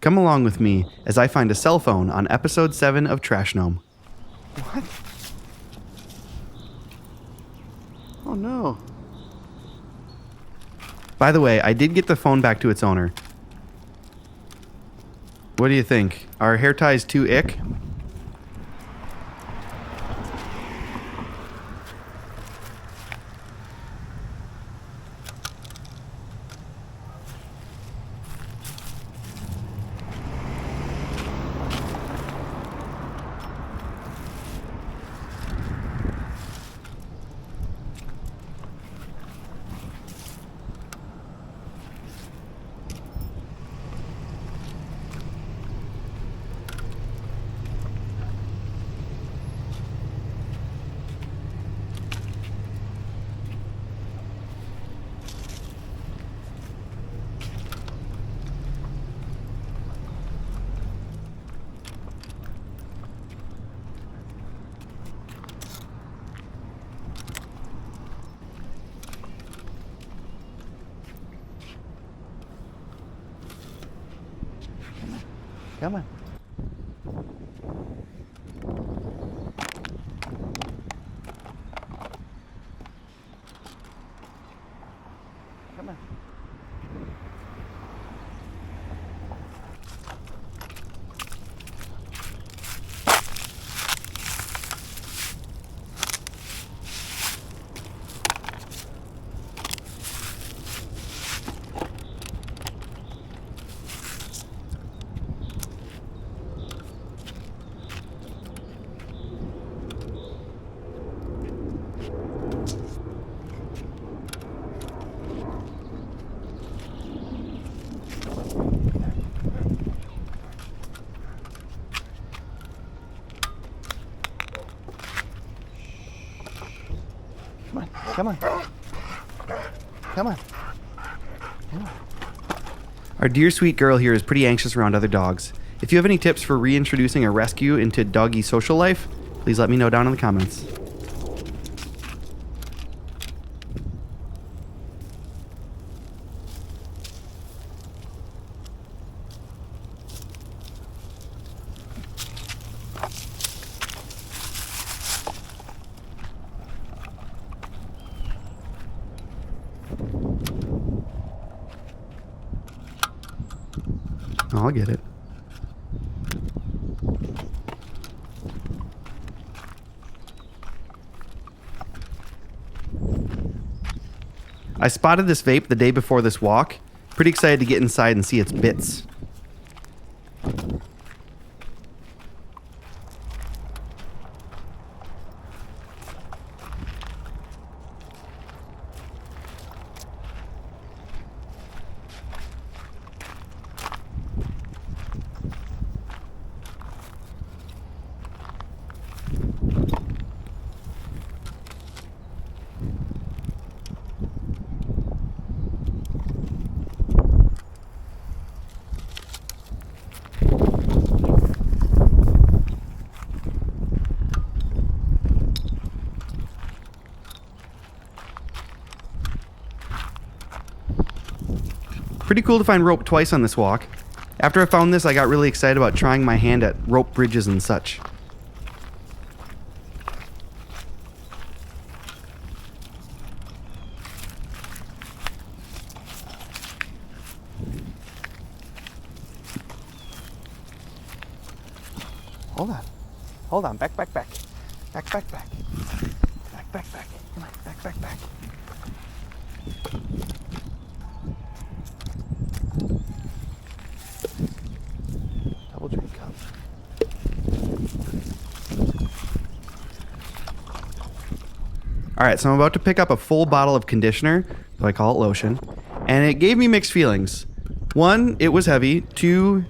Come along with me as I find a cell phone on episode 7 of Trash Gnome. What? Oh no. By the way, I did get the phone back to its owner. What do you think? Are hair ties too ick? Come on. Come on. Come on. Come on. Come on. Our dear sweet girl here is pretty anxious around other dogs. If you have any tips for reintroducing a rescue into doggy social life, please let me know down in the comments. I'll get it. I spotted this vape the day before this walk. Pretty excited to get inside and see its bits. Pretty cool to find rope twice on this walk. After I found this, I got really excited about trying my hand at rope bridges and such. Hold on. Hold on. Back. Back. Back. Back. Come on. Back. Double drink cup. Alright, so I'm about to pick up a full bottle of conditioner, so I call it lotion, and it gave me mixed feelings. One, it was heavy. Two,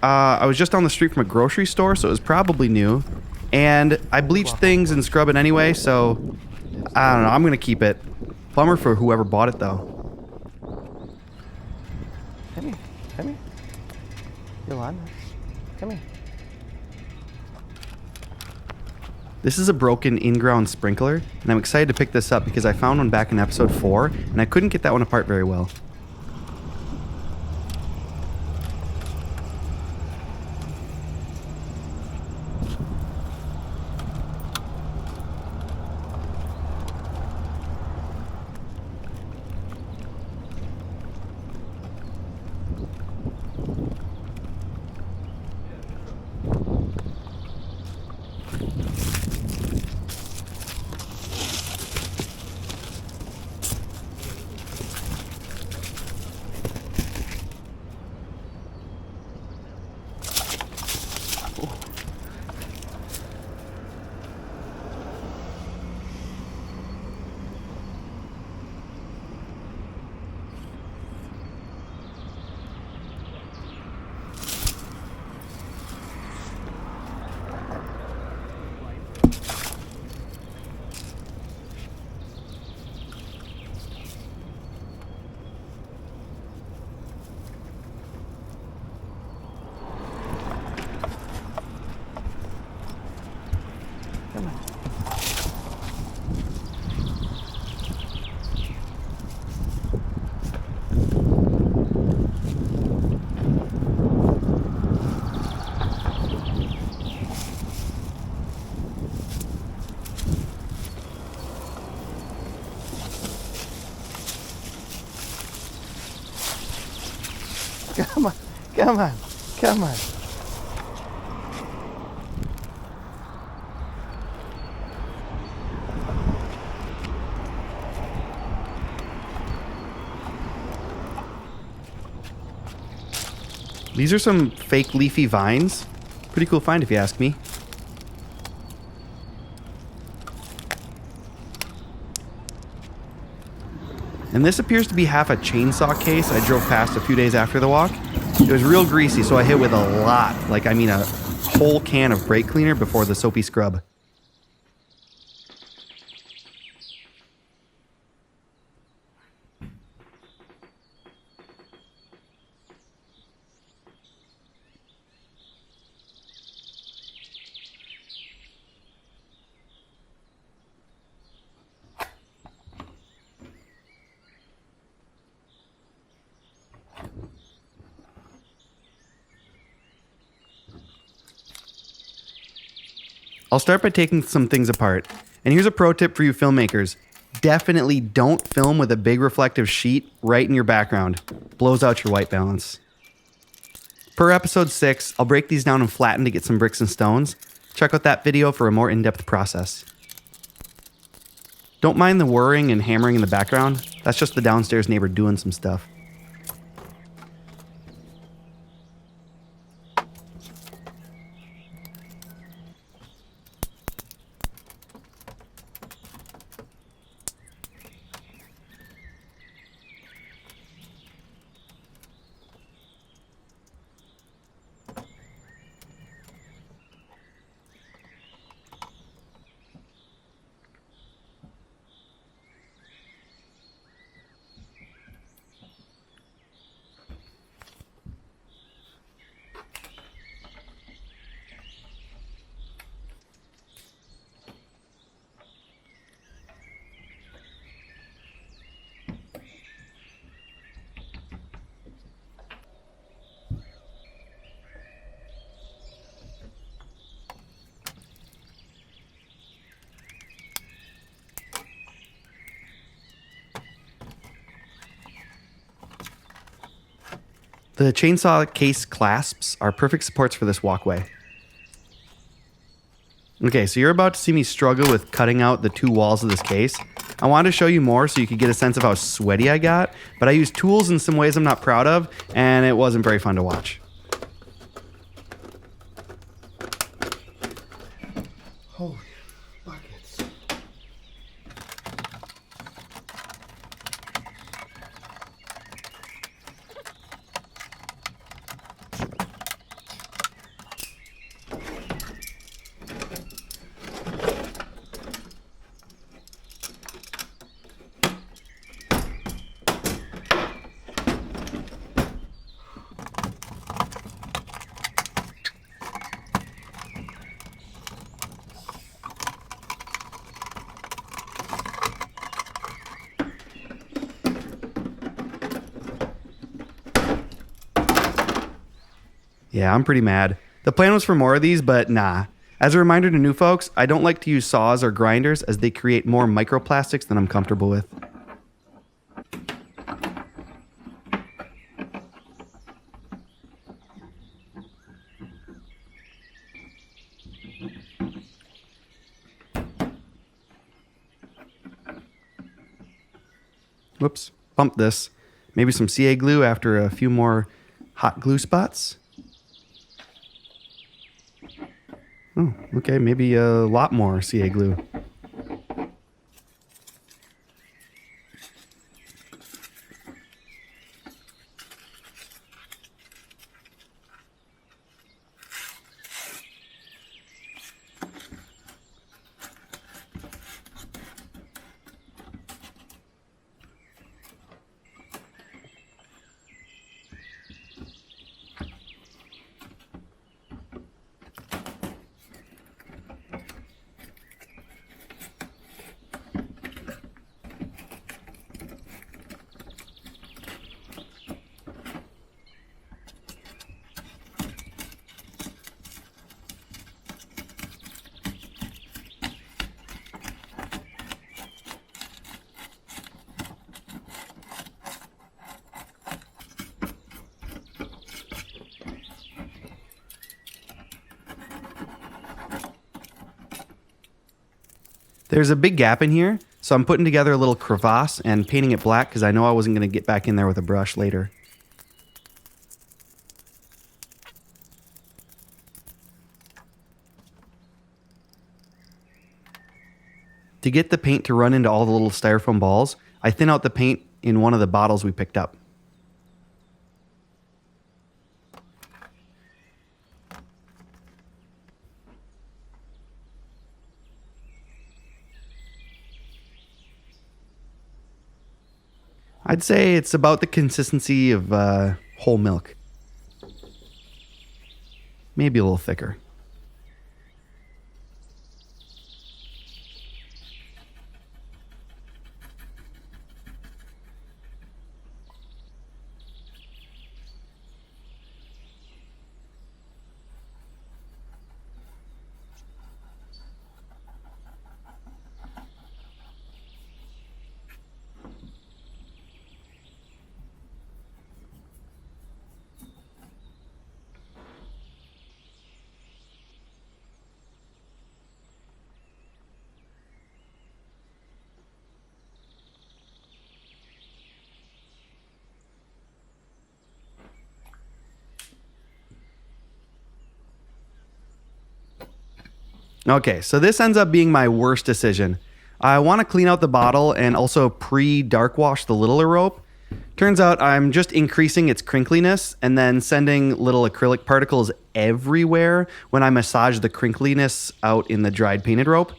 I was just down the street from a grocery store, so it was probably new. And I bleached things and scrub it anyway, so I don't know, I'm gonna keep it. Bummer for whoever bought it though. Come here. Yolanda. Come here. This is a broken in-ground sprinkler, and I'm excited to pick this up because I found one back in episode 4, and I couldn't get that one apart very well. Come on. Come on. Come on. These are some fake leafy vines. Pretty cool find if you ask me. And this appears to be half a chainsaw case I drove past a few days after the walk. It was real greasy, so I hit with a lot, like I mean a whole can of brake cleaner before the soapy scrub. I'll start by taking some things apart. And here's a pro tip for you filmmakers. Definitely don't film with a big reflective sheet right in your background. Blows out your white balance. Per episode 6, I'll break these down and flatten to get some bricks and stones. Check out that video for a more in-depth process. Don't mind the whirring and hammering in the background. That's just the downstairs neighbor doing some stuff. The chainsaw case clasps are perfect supports for this walkway. Okay, so you're about to see me struggle with cutting out the two walls of this case. I wanted to show you more so you could get a sense of how sweaty I got, but I used tools in some ways I'm not proud of, and it wasn't very fun to watch. Holy buckets. Yeah, I'm pretty mad. The plan was for more of these, but nah. As a reminder to new folks, I don't like to use saws or grinders as they create more microplastics than I'm comfortable with. Whoops, bumped this. Maybe some CA glue after a few more hot glue spots. Oh, okay, maybe a lot more CA glue. There's a big gap in here, so I'm putting together a little crevasse and painting it black because I know I wasn't going to get back in there with a brush later. To get the paint to run into all the little styrofoam balls, I thin out the paint in one of the bottles we picked up. I'd say it's about the consistency of whole milk. Maybe a little thicker. Okay, so this ends up being my worst decision. I want to clean out the bottle and also pre-dark wash the littler rope. Turns out I'm just increasing its crinkliness and then sending little acrylic particles everywhere when I massage the crinkliness out in the dried painted rope.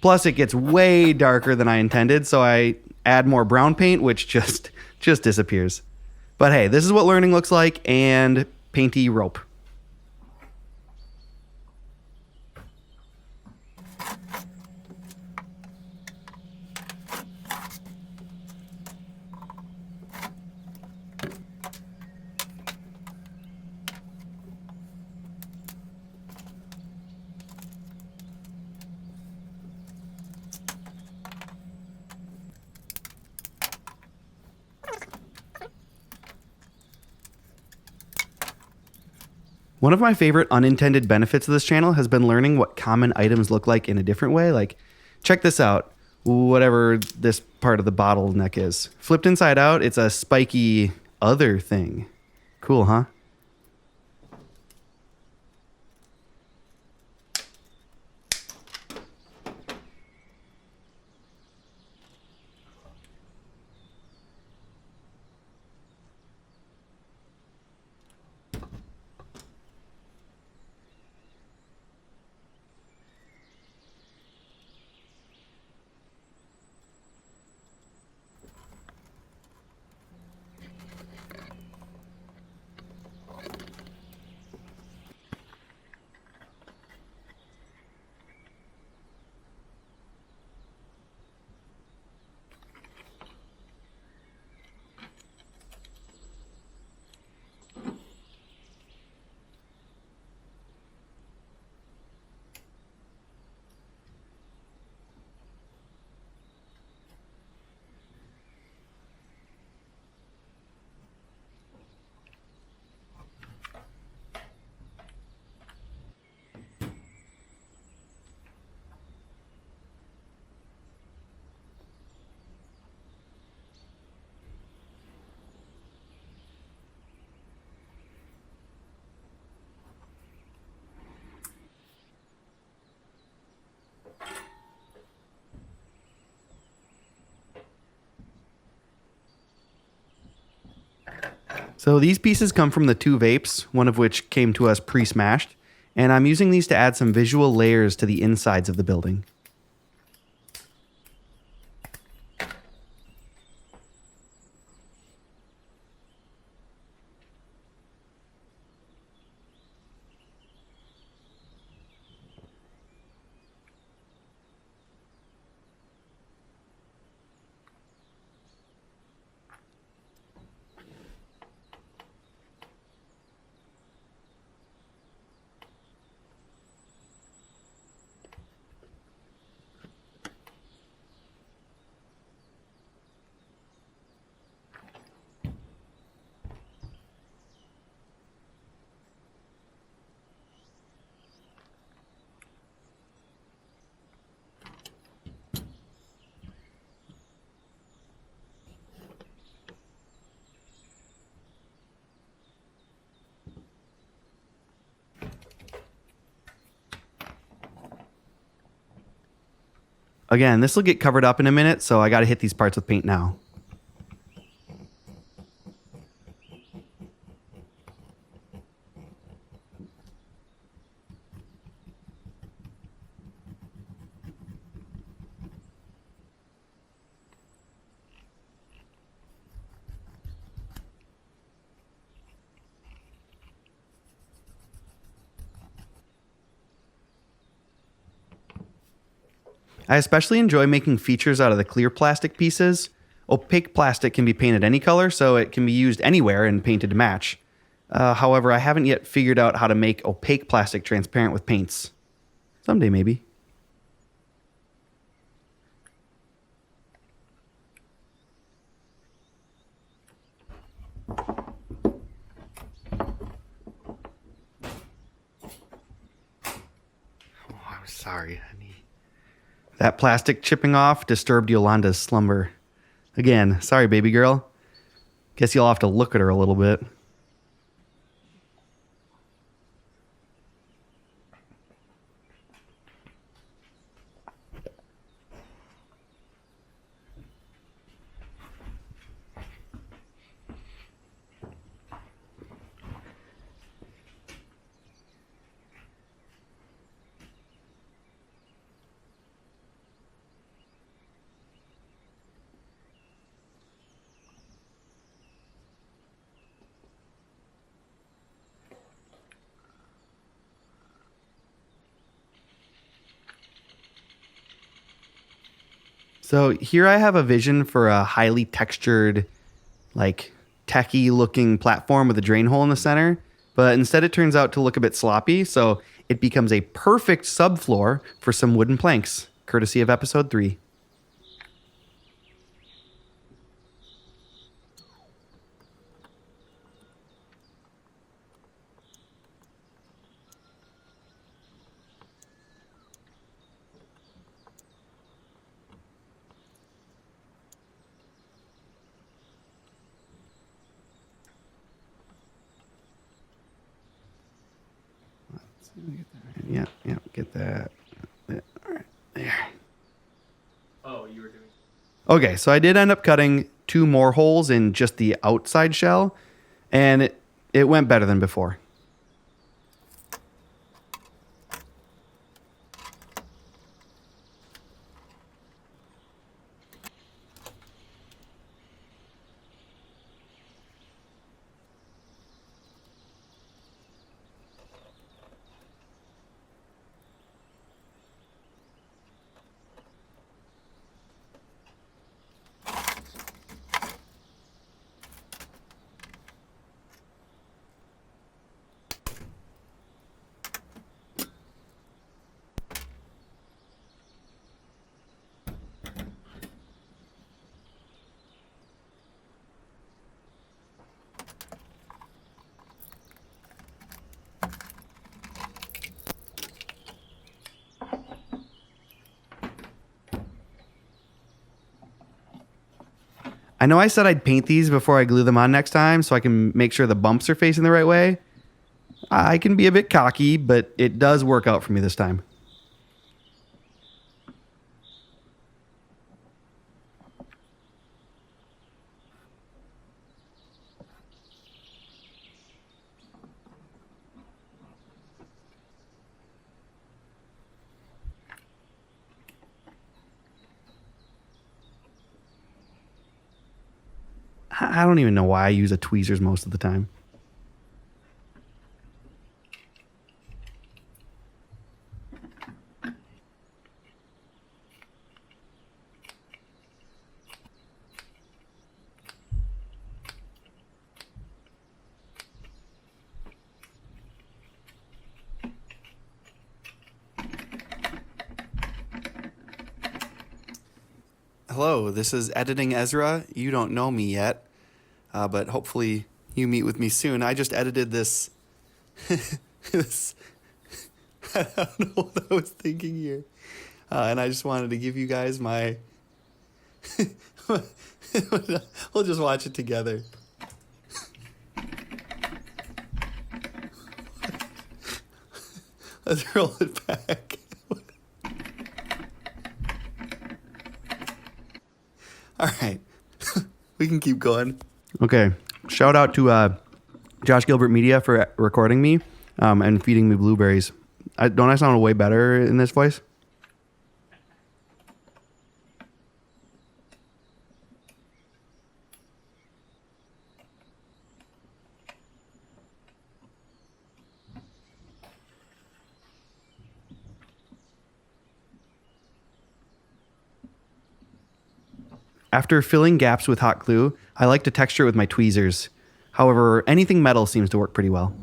Plus it gets way darker than I intended, so I add more brown paint, which just disappears. But hey, this is what learning looks like, and painty rope. One of my favorite unintended benefits of this channel has been learning what common items look like in a different way. Like, check this out. Whatever this part of the bottleneck is. Flipped inside out, it's a spiky other thing. Cool, huh? So these pieces come from the two vapes, one of which came to us pre-smashed, and I'm using these to add some visual layers to the insides of the building. Again, this will get covered up in a minute, so I got to hit these parts with paint now. I especially enjoy making features out of the clear plastic pieces. Opaque plastic can be painted any color, so it can be used anywhere and painted to match. However, I haven't yet figured out how to make opaque plastic transparent with paints. Someday, maybe. Oh, I'm sorry, honey. That plastic chipping off disturbed Yolanda's slumber. Again, sorry, baby girl. Guess you'll have to look at her a little bit. So here I have a vision for a highly textured, like techie looking platform with a drain hole in the center, but instead it turns out to look a bit sloppy, so it becomes a perfect subfloor for some wooden planks, courtesy of episode 3. Yeah, get that. All right, there. Oh, you were doing. Okay, so I did end up cutting 2 more holes in just the outside shell, and it went better than before. I know I said I'd paint these before I glue them on next time so I can make sure the bumps are facing the right way. I can be a bit cocky, but it does work out for me this time. I don't even know why I use a tweezers most of the time. Hello, this is Editing Ezra. You don't know me yet, but hopefully you meet with me soon. I just edited this. I don't know what I was thinking here. And I just wanted to give you guys my... We'll just watch it together. Let's roll it back. right. We can keep going. Okay. Shout out to Josh Gilbert Media for recording me and feeding me blueberries. Don't I sound way better in this voice? After filling gaps with hot glue, I like to texture it with my tweezers. However, anything metal seems to work pretty well.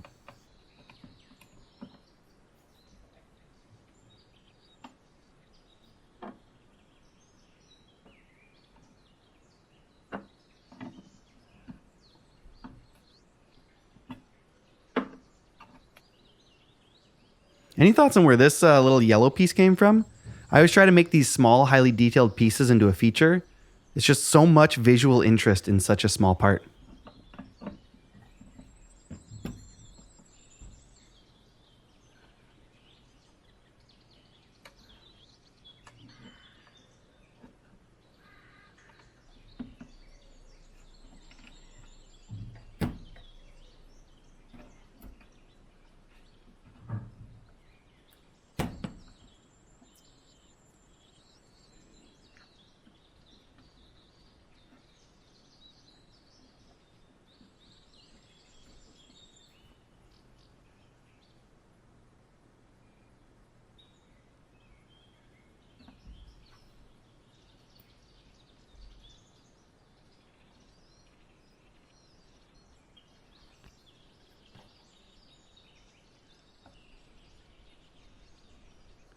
Any thoughts on where this little yellow piece came from? I always try to make these small, highly detailed pieces into a feature. It's just so much visual interest in such a small part.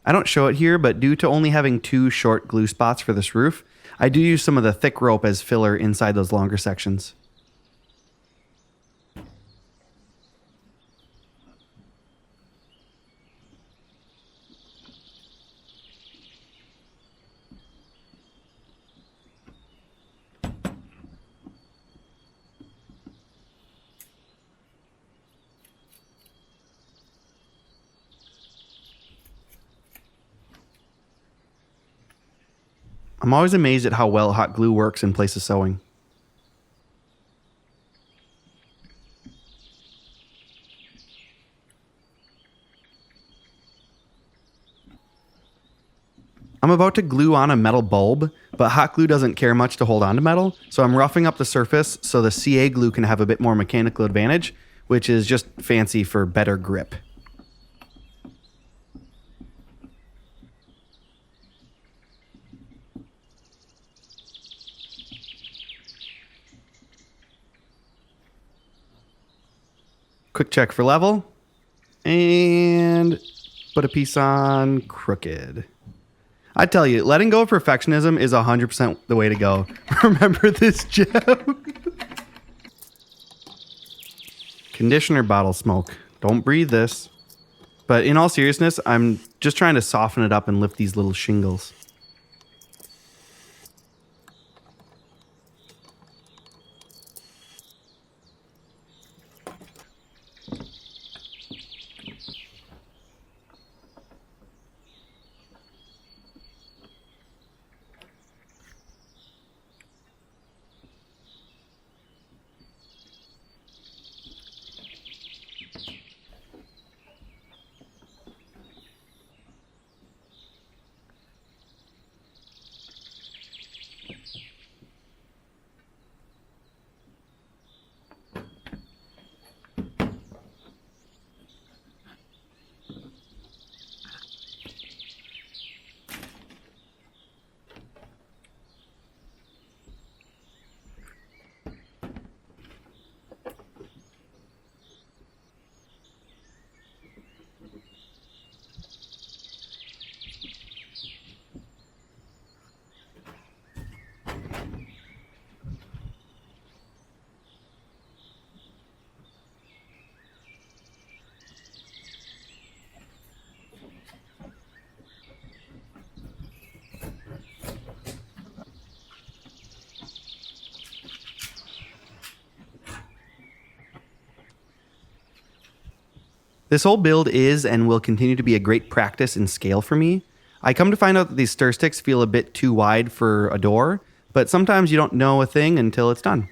I don't show it here, but due to only having 2 short glue spots for this roof, I do use some of the thick rope as filler inside those longer sections. I'm always amazed at how well hot glue works in place of sewing. I'm about to glue on a metal bulb, but hot glue doesn't care much to hold on to metal, so I'm roughing up the surface so the CA glue can have a bit more mechanical advantage, which is just fancy for better grip. Quick check for level, and put a piece on crooked. I tell you, letting go of perfectionism is 100% the way to go. Remember this gem? Conditioner bottle smoke. Don't breathe this. But in all seriousness, I'm just trying to soften it up and lift these little shingles. This whole build is and will continue to be a great practice in scale for me. I come to find out that these stir sticks feel a bit too wide for a door, But sometimes you don't know a thing until it's done.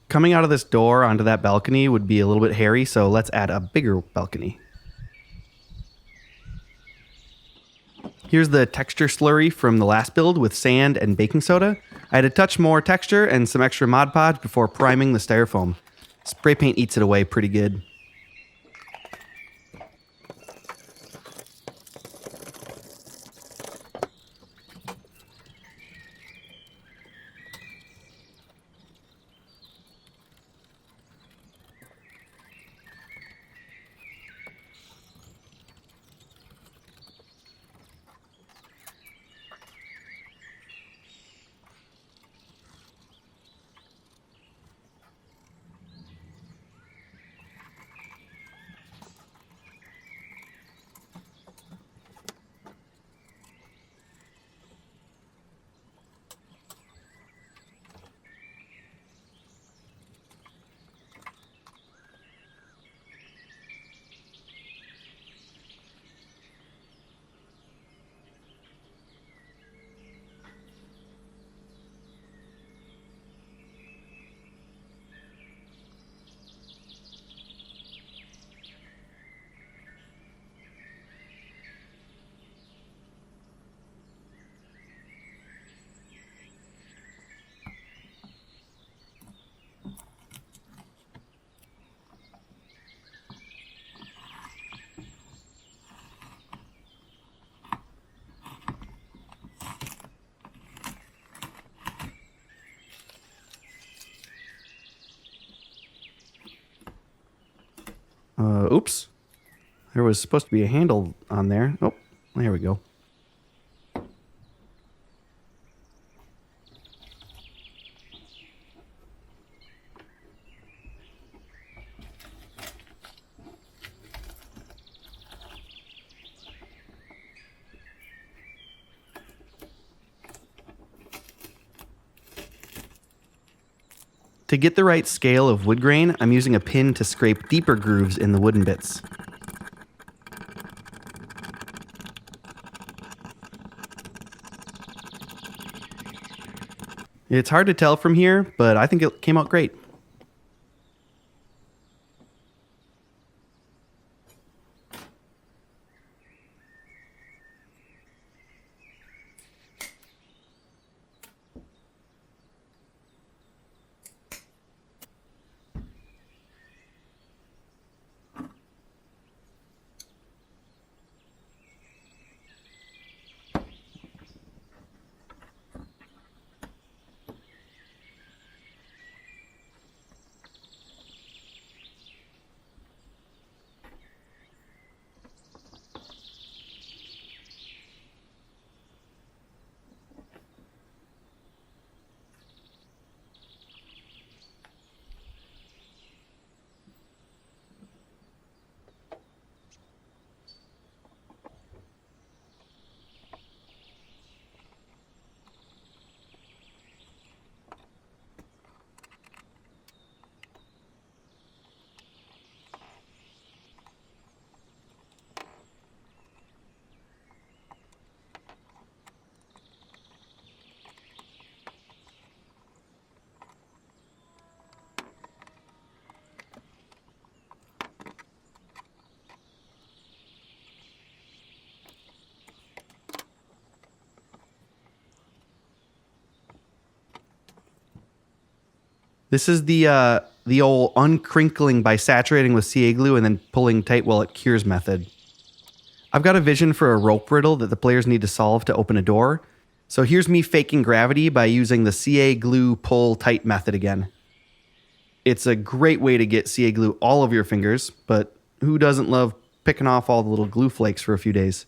Coming out of this door onto that balcony would be a little bit hairy, so let's add a bigger balcony. Here's the texture slurry from the last build with sand and baking soda. I had a touch more texture and some extra Mod Podge before priming the styrofoam. Spray paint eats it away pretty good. Oops. There was supposed to be a handle on there. Oh, there we go. To get the right scale of wood grain, I'm using a pin to scrape deeper grooves in the wooden bits. It's hard to tell from here, but I think it came out great. This is the old uncrinkling by saturating with CA glue and then pulling tight while it cures method. I've got a vision for a rope riddle that the players need to solve to open a door. So here's me faking gravity by using the CA glue pull tight method again. It's a great way to get CA glue all over your fingers, but who doesn't love picking off all the little glue flakes for a few days?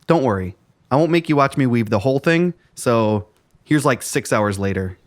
Don't worry. I won't make you watch me weave the whole thing, so here's like 6 hours later.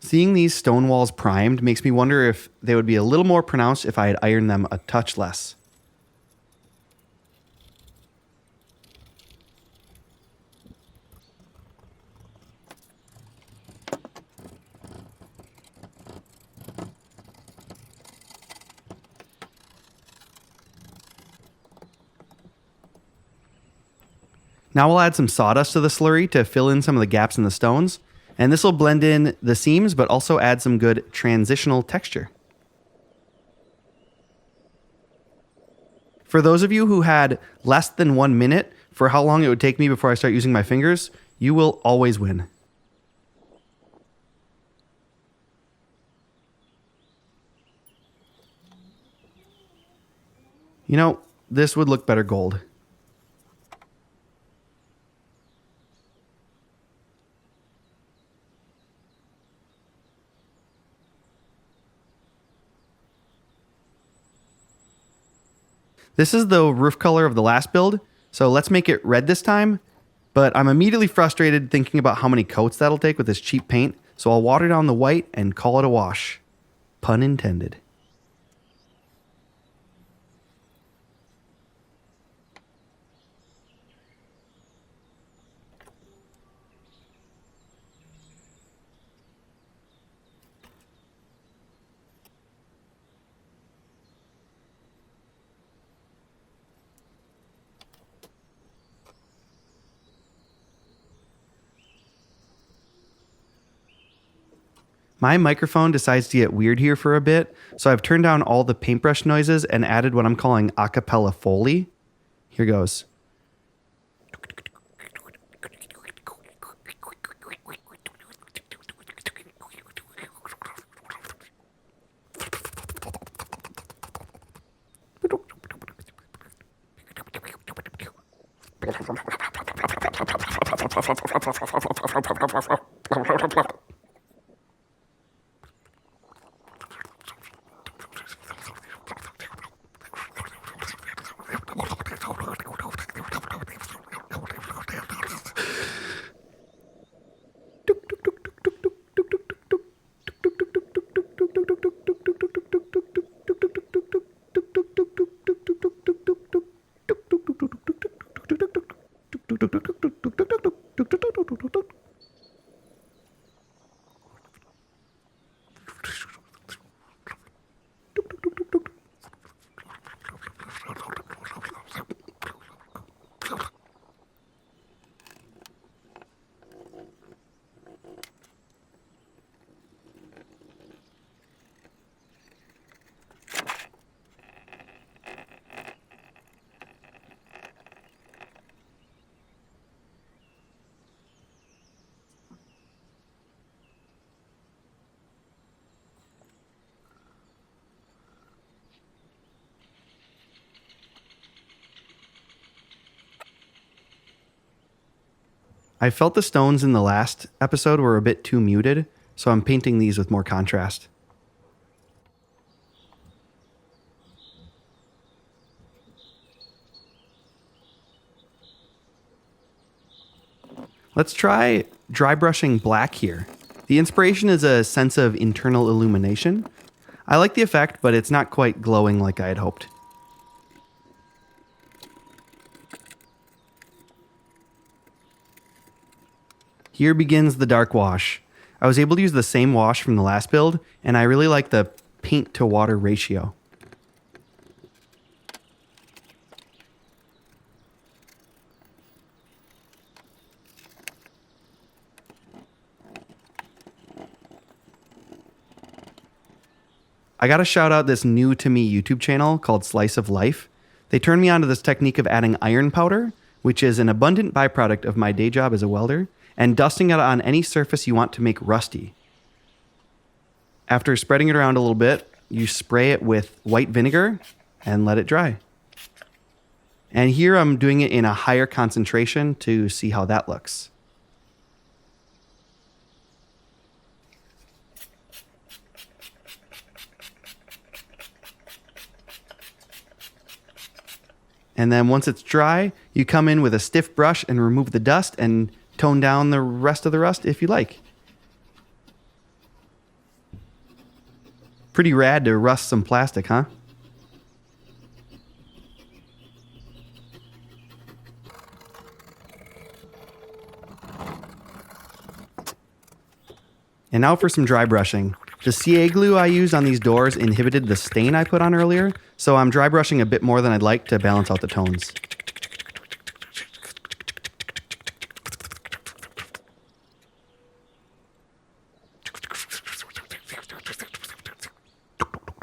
Seeing these stone walls primed makes me wonder if they would be a little more pronounced if I had ironed them a touch less. Now we'll add some sawdust to the slurry to fill in some of the gaps in the stones, and this will blend in the seams but also add some good transitional texture. For those of you who had less than 1 minute for how long it would take me before I start using my fingers, you will always win. You know, this would look better gold. This is the roof color of the last build, so let's make it red this time. But I'm immediately frustrated thinking about how many coats that'll take with this cheap paint, so I'll water down the white and call it a wash. Pun intended. My microphone decides to get weird here for a bit, so I've turned down all the paintbrush noises and added what I'm calling acapella Foley. Here goes. I felt the stones in the last episode were a bit too muted, so I'm painting these with more contrast. Let's try dry brushing black here. The inspiration is a sense of internal illumination. I like the effect, but it's not quite glowing like I had hoped. Here begins the dark wash. I was able to use the same wash from the last build, and I really like the paint to water ratio. I gotta shout out this new to me YouTube channel called Slice of Life. They turned me onto this technique of adding iron powder, which is an abundant byproduct of my day job as a welder, and dusting it on any surface you want to make rusty. After spreading it around a little bit, you spray it with white vinegar and let it dry. And here I'm doing it in a higher concentration to see how that looks. And then once it's dry, you come in with a stiff brush and remove the dust and tone down the rest of the rust if you like. Pretty rad to rust some plastic, huh? And now for some dry brushing. The CA glue I used on these doors inhibited the stain I put on earlier, so I'm dry brushing a bit more than I'd like to balance out the tones.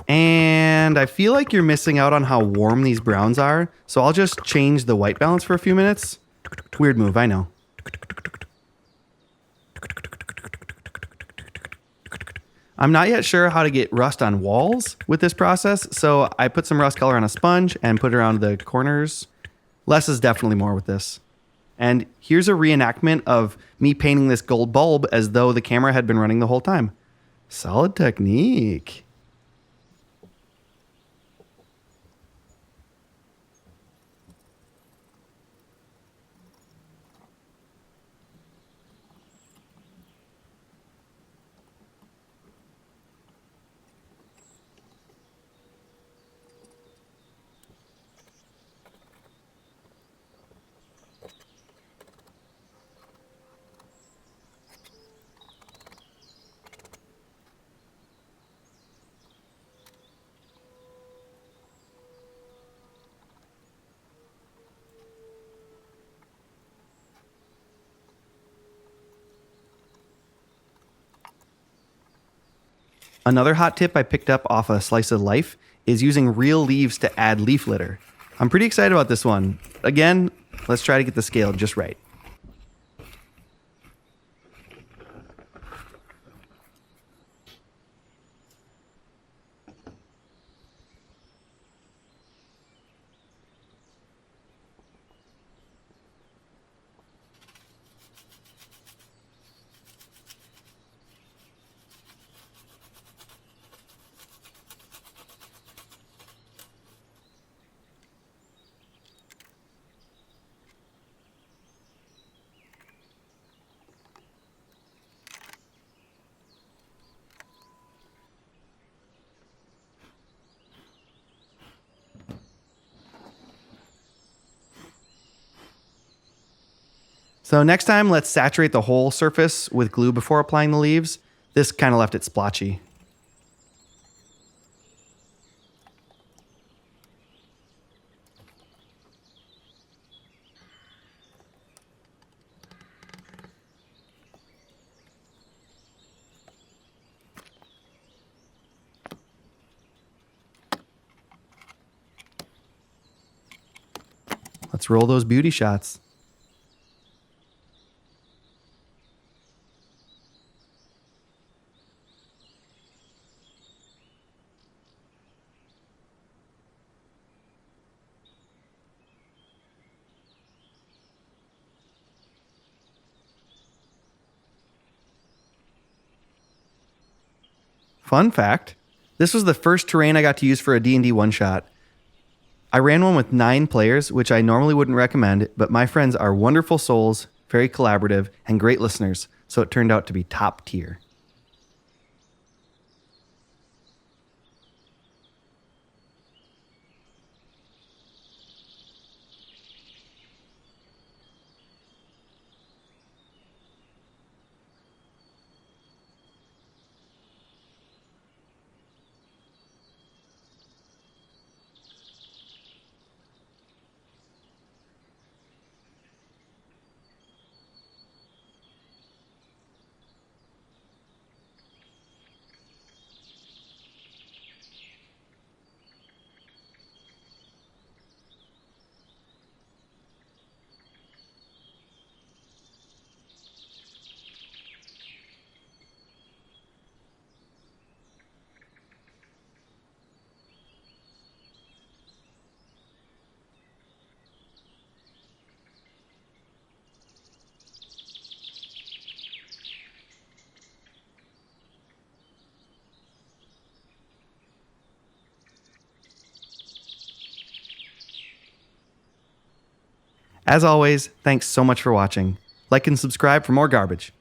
And I feel like you're missing out on how warm these browns are, so I'll just change the white balance for a few minutes. Weird move, I know. I'm not yet sure how to get rust on walls with this process, so I put some rust color on a sponge and put it around the corners. Less is definitely more with this. And here's a reenactment of me painting this gold bulb as though the camera had been running the whole time. Solid technique. Another hot tip I picked up off a Slice of Life is using real leaves to add leaf litter. I'm pretty excited about this one. Again, let's try to get the scale just right. So next time, let's saturate the whole surface with glue before applying the leaves. This kind of left it splotchy. Let's roll those beauty shots. Fun fact, this was the first terrain I got to use for a D&D one-shot. I ran one with 9 players, which I normally wouldn't recommend, but my friends are wonderful souls, very collaborative, and great listeners, so it turned out to be top tier. As always, thanks so much for watching. Like and subscribe for more garbage.